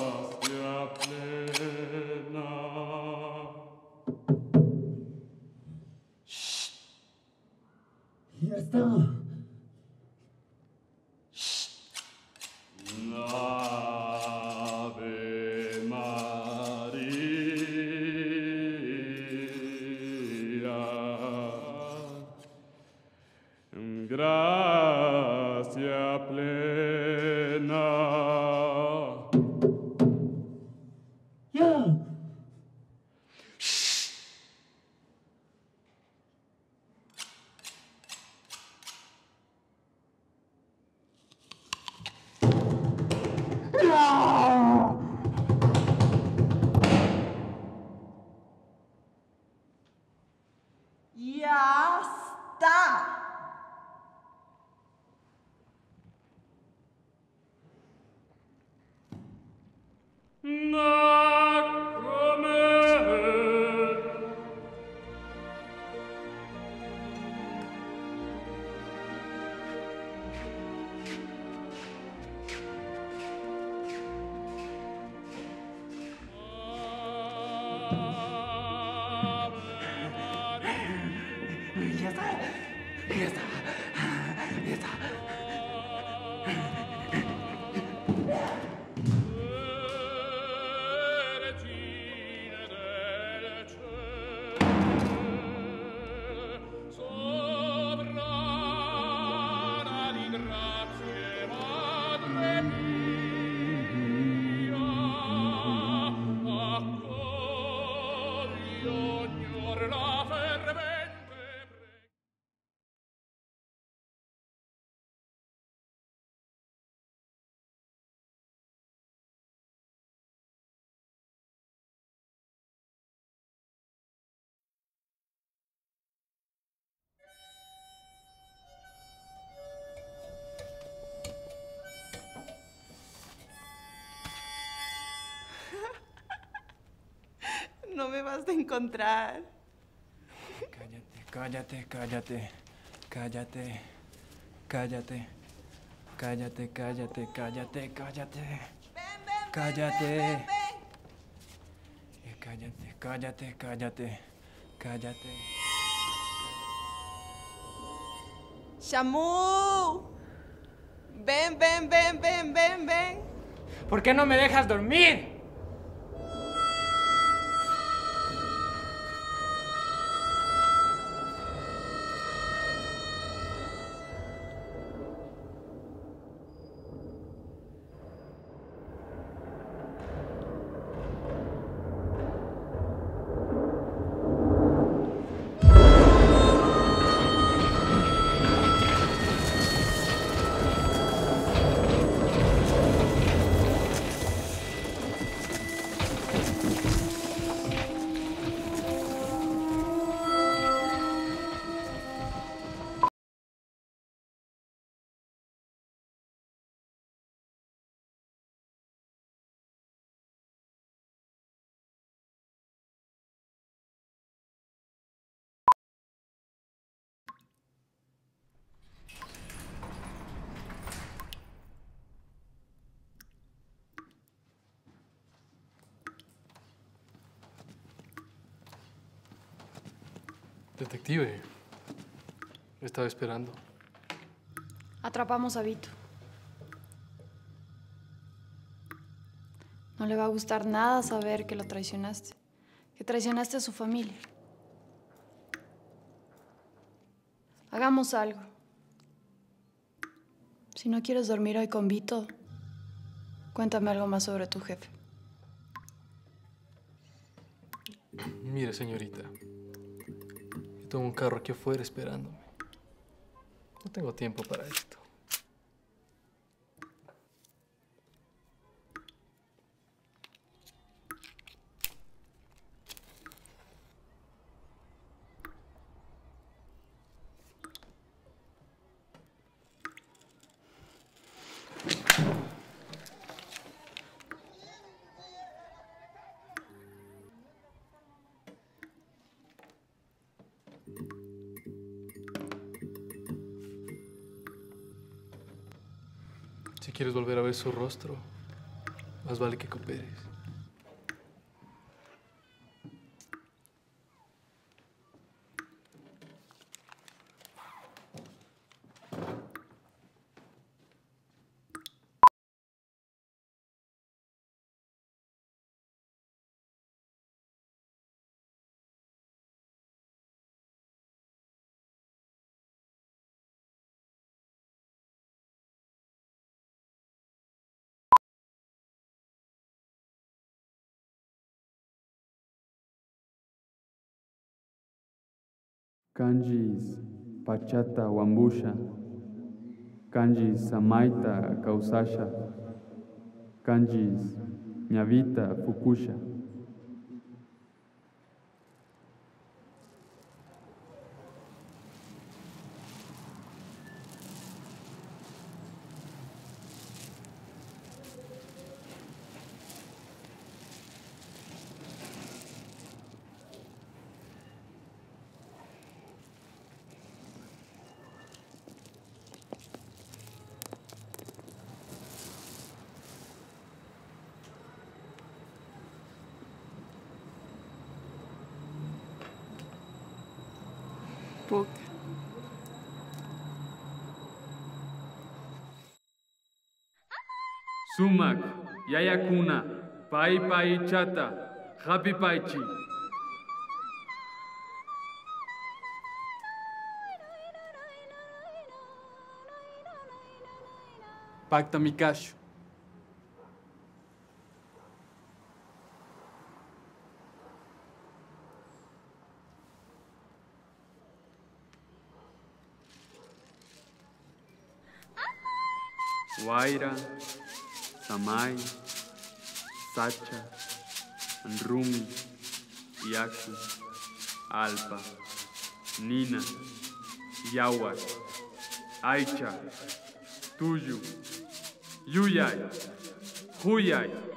Gracia plena. Shh. Ya está. Ave María, gracia plena. Ya. ¡Ya está! Ya está. Ya está. Ya está. No me vas a encontrar. Cállate, cállate, cállate, cállate, cállate, cállate, cállate, cállate, Ven, cállate, cállate, cállate, cállate, cállate. ¡Shamu! Ven, ven, ven, ven, ven, ven. ¿Por qué no me dejas dormir? Detective, estaba esperando. Atrapamos a Vito. No le va a gustar nada saber que lo traicionaste, que traicionaste a su familia. Hagamos algo. Si no quieres dormir hoy con Vito, cuéntame algo más sobre tu jefe. Mire, señorita, yo tengo un carro aquí afuera esperándome. No tengo tiempo para esto. quieres volver a ver su rostro, más vale que cooperes. Kanjis Pachata Wambusha, Kanjis Samaita Kausasha, Kanjis Ñavita Fukusha. Puc. Sumak, Yayakuna, Pai Pai Chata, Happy Paichi. Pacta Mikash. Waira, Samai, Sacha, Rumi, Yaku, Alpa, Nina, Yawar, Aicha, Tuyu, Yuyay, Huyay.